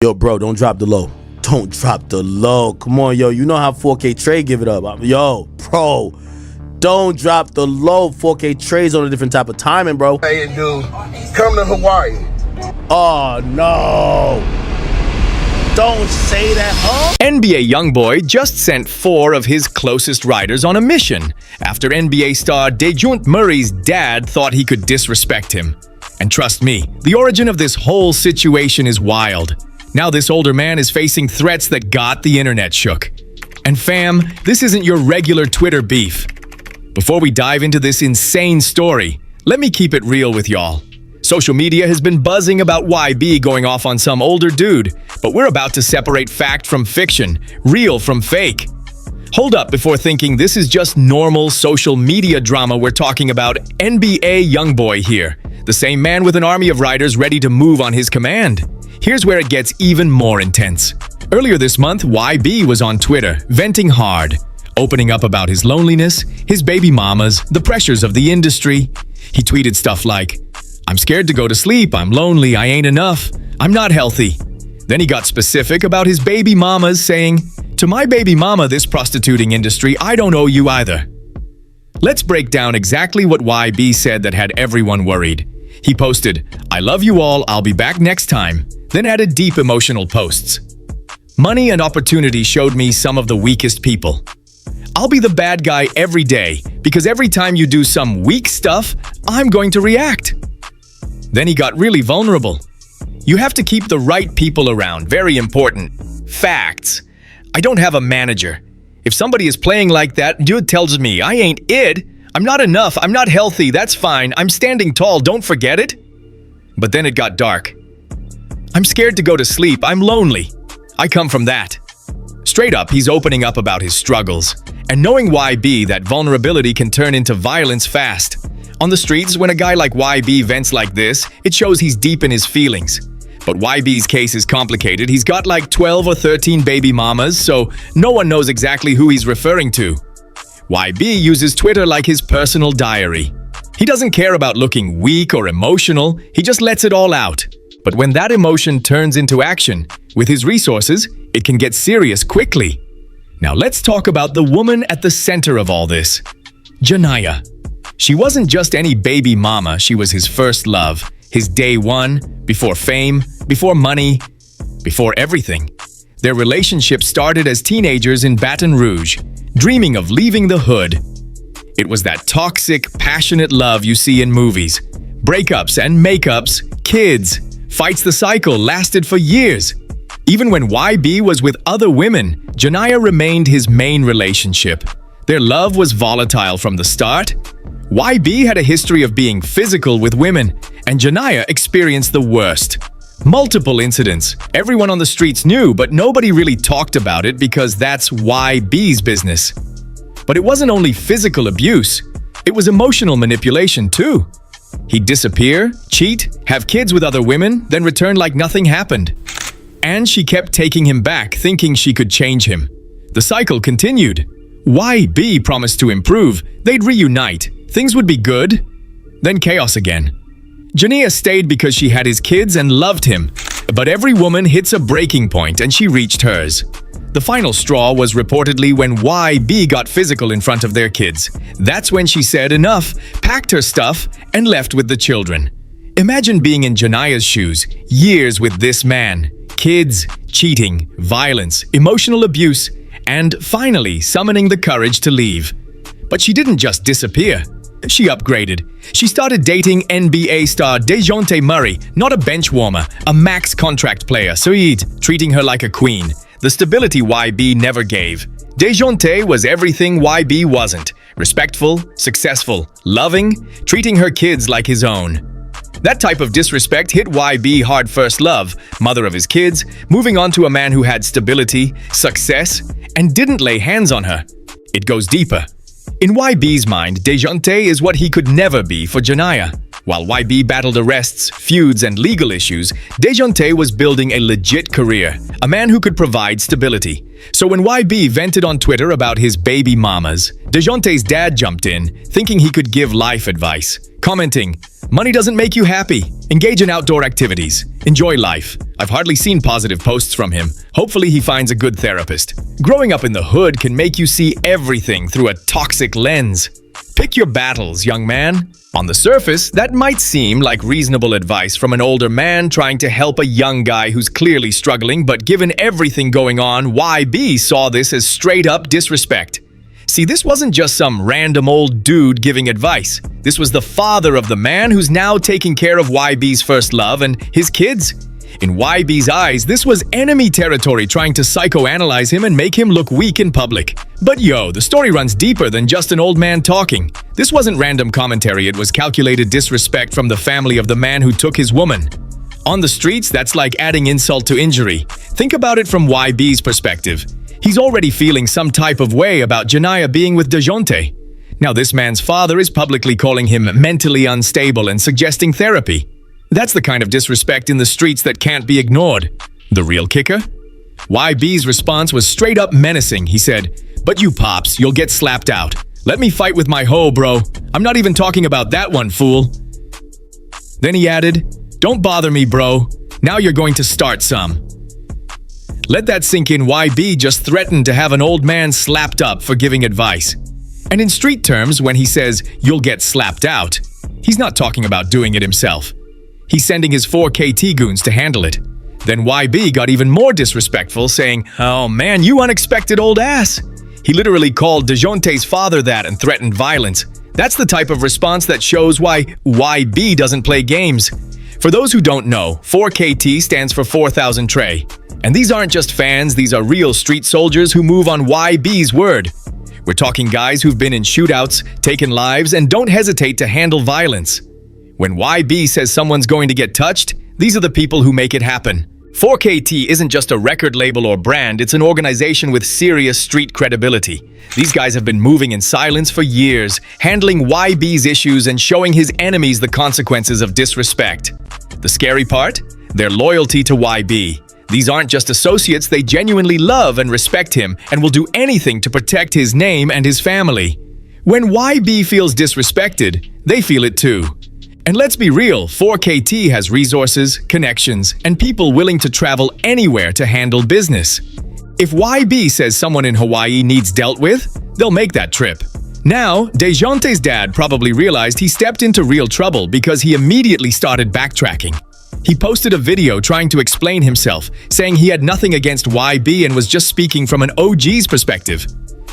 Yo, bro, don't drop the low. Don't drop the low. Come on, yo. You know how 4K Trey give it up. Yo, bro, don't drop the low. 4K Trey's on a different type of timing, bro. Hey, dude, come to Hawaii. Oh, no. Don't say that, huh? NBA YoungBoy just sent 4 of his closest riders on a mission after NBA star Dejounte Murray's dad thought he could disrespect him. And trust me, the origin of this whole situation is wild. Now this older man is facing threats that got the internet shook. And fam, this isn't your regular Twitter beef. Before we dive into this insane story, let me keep it real with y'all. Social media has been buzzing about YB going off on some older dude, but we're about to separate fact from fiction, real from fake. Hold up before thinking this is just normal social media drama. We're talking about NBA YoungBoy here, the same man with an army of riders ready to move on his command. Here's where it gets even more intense. Earlier this month, YB was on Twitter, venting hard, opening up about his loneliness, his baby mamas, the pressures of the industry. He tweeted stuff like, "I'm scared to go to sleep, I'm lonely, I ain't enough, I'm not healthy." Then he got specific about his baby mamas, saying, "To my baby mama, this prostituting industry, I don't owe you either." Let's break down exactly what YB said that had everyone worried. He posted, "I love you all, I'll be back next time," then added deep emotional posts. "Money and opportunity showed me some of the weakest people. I'll be the bad guy every day, because every time you do some weak stuff, I'm going to react." Then he got really vulnerable. "You have to keep the right people around, very important. Facts. I don't have a manager. If somebody is playing like that, dude tells me I ain't it. I'm not enough, I'm not healthy, that's fine, I'm standing tall, don't forget it." But then it got dark. "I'm scared to go to sleep, I'm lonely. I come from that." Straight up, he's opening up about his struggles. And knowing YB, that vulnerability can turn into violence fast. On the streets, when a guy like YB vents like this, it shows he's deep in his feelings. But YB's case is complicated. He's got like 12 or 13 baby mamas, so no one knows exactly who he's referring to. YB uses Twitter like his personal diary. He doesn't care about looking weak or emotional, he just lets it all out. But when that emotion turns into action, with his resources, it can get serious quickly. Now let's talk about the woman at the center of all this, Janiyah. She wasn't just any baby mama, she was his first love, his day one, before fame, before money, before everything. Their relationship started as teenagers in Baton Rouge, dreaming of leaving the hood. It was that toxic, passionate love you see in movies. Breakups and makeups, kids, fights. The cycle lasted for years. Even when YB was with other women, Janiyah remained his main relationship. Their love was volatile from the start. YB had a history of being physical with women, and Janiyah experienced the worst. Multiple incidents. Everyone on the streets knew, but nobody really talked about it because that's YB's business. But it wasn't only physical abuse, it was emotional manipulation too. He'd disappear, cheat, have kids with other women, then return like nothing happened. And she kept taking him back, thinking she could change him. The cycle continued. YB promised to improve, they'd reunite, things would be good. Then chaos again. Janiyah stayed because she had his kids and loved him. But every woman hits a breaking point and she reached hers. The final straw was reportedly when YB got physical in front of their kids. That's when she said enough, packed her stuff, and left with the children. Imagine being in Janiyah's shoes, years with this man. Kids, cheating, violence, emotional abuse, and finally summoning the courage to leave. But she didn't just disappear. She upgraded. She started dating NBA star Dejounte Murray, not a bench warmer, a max contract player, treating her like a queen. The stability YB never gave. Dejounte was everything YB wasn't. Respectful, successful, loving, treating her kids like his own. That type of disrespect hit YB hard. First love, mother of his kids, moving on to a man who had stability, success, and didn't lay hands on her. It goes deeper. In YB's mind, Dejounte is what he could never be for Janiyah. While YB battled arrests, feuds, and legal issues, Dejounte was building a legit career, a man who could provide stability. So when YB vented on Twitter about his baby mamas, Dejounte's dad jumped in, thinking he could give life advice, commenting, "Money doesn't make you happy. Engage in outdoor activities. Enjoy life." I've hardly seen positive posts from him. Hopefully he finds a good therapist. Growing up in the hood can make you see everything through a toxic lens. Pick your battles, young man. On the surface, that might seem like reasonable advice from an older man trying to help a young guy who's clearly struggling, but given everything going on, YB saw this as straight-up disrespect. See, this wasn't just some random old dude giving advice. This was the father of the man who's now taking care of YB's first love and his kids. In YB's eyes, this was enemy territory trying to psychoanalyze him and make him look weak in public. But yo, the story runs deeper than just an old man talking. This wasn't random commentary, it was calculated disrespect from the family of the man who took his woman. On the streets, that's like adding insult to injury. Think about it from YB's perspective. He's already feeling some type of way about Janiyah being with Dejounte. Now this man's father is publicly calling him mentally unstable and suggesting therapy. That's the kind of disrespect in the streets that can't be ignored. The real kicker? YB's response was straight up menacing. He said, "But you pops, you'll get slapped out. Let me fight with my hoe, bro. I'm not even talking about that one, fool." Then he added, "Don't bother me, bro. Now you're going to start some." Let that sink in. YB just threatened to have an old man slapped up for giving advice. And in street terms, when he says, "You'll get slapped out," he's not talking about doing it himself. He's sending his 4KT goons to handle it. Then YB got even more disrespectful, saying, "Oh man, you unexpected old ass." He literally called Dejounte's father that and threatened violence. That's the type of response that shows why YB doesn't play games. For those who don't know, 4KT stands for 4,000 Trey. And these aren't just fans, these are real street soldiers who move on YB's word. We're talking guys who've been in shootouts, taken lives, and don't hesitate to handle violence. When YB says someone's going to get touched, these are the people who make it happen. 4KT isn't just a record label or brand, it's an organization with serious street credibility. These guys have been moving in silence for years, handling YB's issues and showing his enemies the consequences of disrespect. The scary part? Their loyalty to YB. These aren't just associates, they genuinely love and respect him and will do anything to protect his name and his family. When YB feels disrespected, they feel it too. And let's be real, 4KT has resources, connections, and people willing to travel anywhere to handle business. If YB says someone in Hawaii needs dealt with, they'll make that trip. Now, Dejounte's dad probably realized he stepped into real trouble because he immediately started backtracking. He posted a video trying to explain himself, saying he had nothing against YB and was just speaking from an OG's perspective.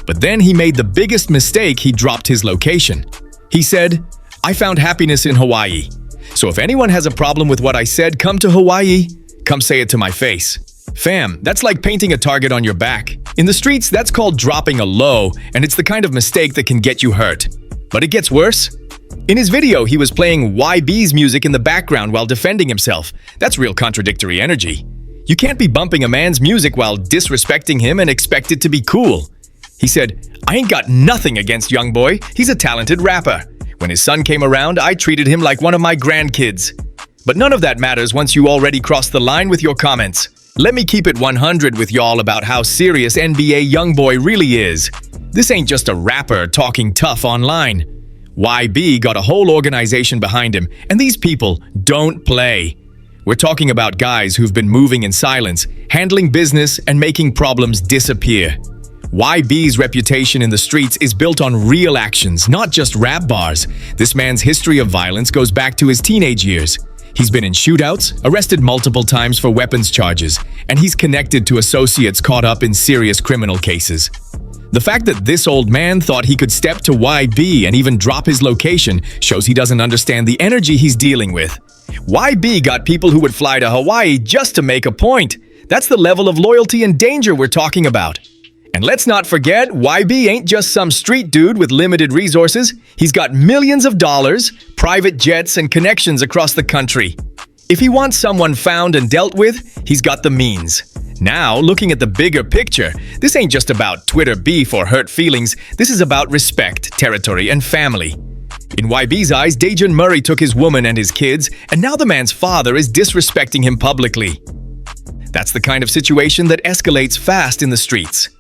But then he made the biggest mistake. He dropped his location. He said, "I found happiness in Hawaii. So if anyone has a problem with what I said, come to Hawaii. Come say it to my face." Fam, that's like painting a target on your back. In the streets, that's called dropping a low, and it's the kind of mistake that can get you hurt. But it gets worse. In his video, he was playing YB's music in the background while defending himself. That's real contradictory energy. You can't be bumping a man's music while disrespecting him and expect it to be cool. He said, "I ain't got nothing against YoungBoy. He's a talented rapper. When his son came around, I treated him like one of my grandkids." But none of that matters once you already crossed the line with your comments. Let me keep it 100 with y'all about how serious NBA YoungBoy really is. This ain't just a rapper talking tough online. YB got a whole organization behind him, and these people don't play. We're talking about guys who've been moving in silence, handling business, and making problems disappear. YB's reputation in the streets is built on real actions, not just rap bars. This man's history of violence goes back to his teenage years. He's been in shootouts, arrested multiple times for weapons charges, and he's connected to associates caught up in serious criminal cases. The fact that this old man thought he could step to YB and even drop his location shows he doesn't understand the energy he's dealing with. YB got people who would fly to Hawaii just to make a point. That's the level of loyalty and danger we're talking about. And let's not forget, YB ain't just some street dude with limited resources. He's got millions of dollars, private jets, and connections across the country. If he wants someone found and dealt with, he's got the means. Now, looking at the bigger picture, this ain't just about Twitter beef or hurt feelings. This is about respect, territory, and family. In YB's eyes, Dejounte Murray took his woman and his kids, and now the man's father is disrespecting him publicly. That's the kind of situation that escalates fast in the streets.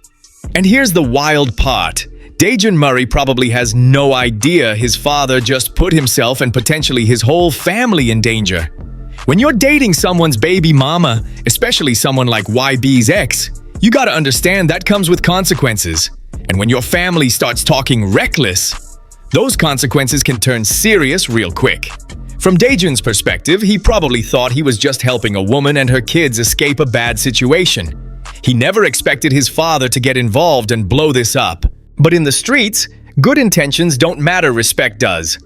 And here's the wild part. Dejounte Murray probably has no idea his father just put himself and potentially his whole family in danger. When you're dating someone's baby mama, especially someone like YB's ex, you gotta understand that comes with consequences. And when your family starts talking reckless, those consequences can turn serious real quick. From Dejounte's perspective, he probably thought he was just helping a woman and her kids escape a bad situation. He never expected his father to get involved and blow this up. But in the streets, good intentions don't matter, respect does.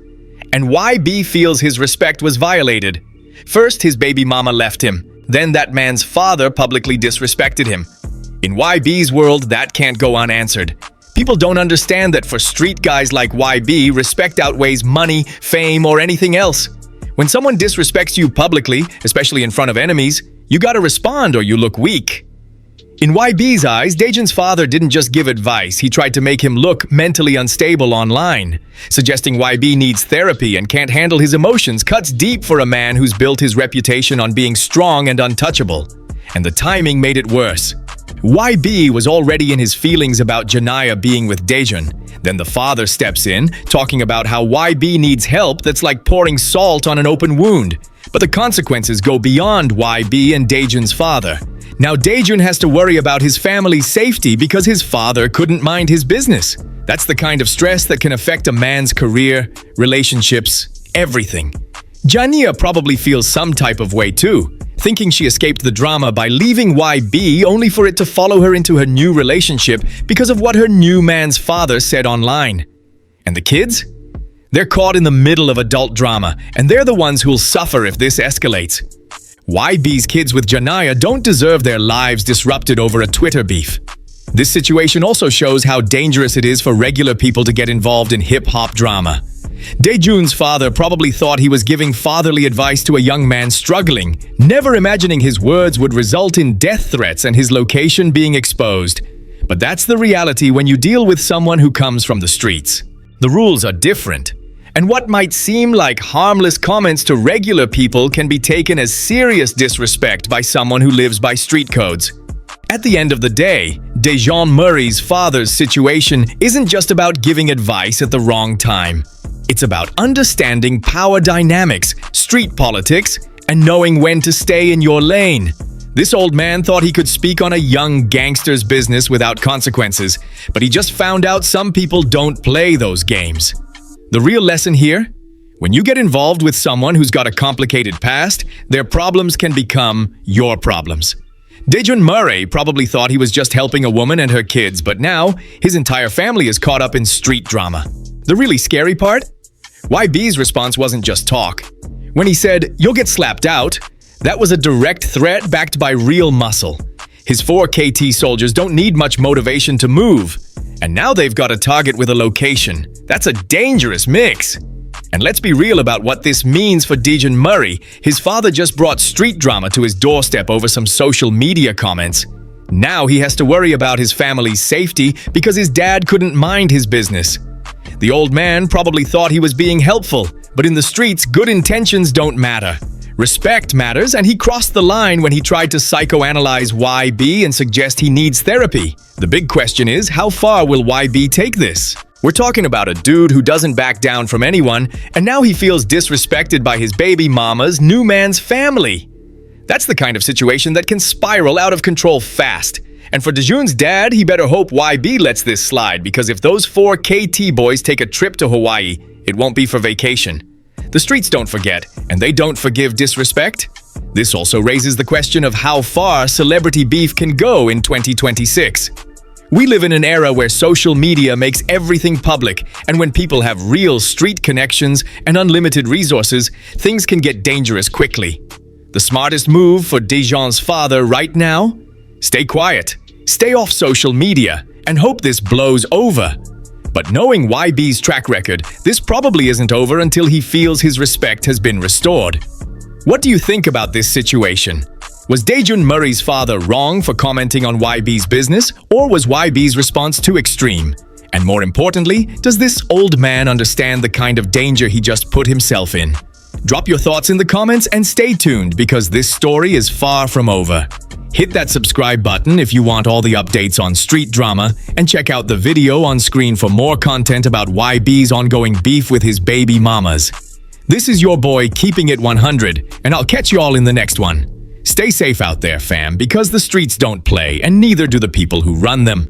And YB feels his respect was violated. First, his baby mama left him. Then that man's father publicly disrespected him. In YB's world, that can't go unanswered. People don't understand that for street guys like YB, respect outweighs money, fame, or anything else. When someone disrespects you publicly, especially in front of enemies, you gotta respond or you look weak. In YB's eyes, Dejounte's father didn't just give advice, he tried to make him look mentally unstable online. Suggesting YB needs therapy and can't handle his emotions cuts deep for a man who's built his reputation on being strong and untouchable. And the timing made it worse. YB was already in his feelings about Janiyah being with Dejounte. Then the father steps in, talking about how YB needs help that's like pouring salt on an open wound. But the consequences go beyond YB and Dejounte's father. Now Dejounte has to worry about his family's safety because his father couldn't mind his business. That's the kind of stress that can affect a man's career, relationships, everything. Janiyah probably feels some type of way too, thinking she escaped the drama by leaving YB only for it to follow her into her new relationship because of what her new man's father said online. And the kids? They're caught in the middle of adult drama, and they're the ones who'll suffer if this escalates. YB's kids with Janiyah don't deserve their lives disrupted over a Twitter beef. This situation also shows how dangerous it is for regular people to get involved in hip-hop drama. Dejounte's father probably thought he was giving fatherly advice to a young man struggling, never imagining his words would result in death threats and his location being exposed. But that's the reality when you deal with someone who comes from the streets. The rules are different. And what might seem like harmless comments to regular people can be taken as serious disrespect by someone who lives by street codes. At the end of the day, Dejounte Murray's father's situation isn't just about giving advice at the wrong time. It's about understanding power dynamics, street politics, and knowing when to stay in your lane. This old man thought he could speak on a young gangster's business without consequences, but he just found out some people don't play those games. The real lesson here? When you get involved with someone who's got a complicated past, their problems can become your problems. Dejounte Murray probably thought he was just helping a woman and her kids, but now his entire family is caught up in street drama. The really scary part? YB's response wasn't just talk. When he said, "You'll get slapped out," that was a direct threat backed by real muscle. His 4 KT soldiers don't need much motivation to move. And now they've got a target with a location. That's a dangerous mix. And let's be real about what this means for Dejounte Murray. His father just brought street drama to his doorstep over some social media comments. Now he has to worry about his family's safety because his dad couldn't mind his business. The old man probably thought he was being helpful, but in the streets, good intentions don't matter. Respect matters, and he crossed the line when he tried to psychoanalyze YB and suggest he needs therapy. The big question is, how far will YB take this? We're talking about a dude who doesn't back down from anyone, and now he feels disrespected by his baby mama's new man's family. That's the kind of situation that can spiral out of control fast. And for Dejounte's dad, he better hope YB lets this slide, because if those 4 KT boys take a trip to Hawaii, it won't be for vacation. The streets don't forget, and they don't forgive disrespect. This also raises the question of how far celebrity beef can go in 2026. We live in an era where social media makes everything public, and when people have real street connections and unlimited resources, things can get dangerous quickly. The smartest move for Dejounte's father right now? Stay quiet, stay off social media, and hope this blows over. But knowing YB's track record, this probably isn't over until he feels his respect has been restored. What do you think about this situation? Was Dejounte Murray's father wrong for commenting on YB's business, or was YB's response too extreme? And more importantly, does this old man understand the kind of danger he just put himself in? Drop your thoughts in the comments and stay tuned because this story is far from over. Hit that subscribe button if you want all the updates on street drama, and check out the video on screen for more content about YB's ongoing beef with his baby mamas. This is your boy keeping it 100, and I'll catch you all in the next one. Stay safe out there, fam, because the streets don't play, and neither do the people who run them.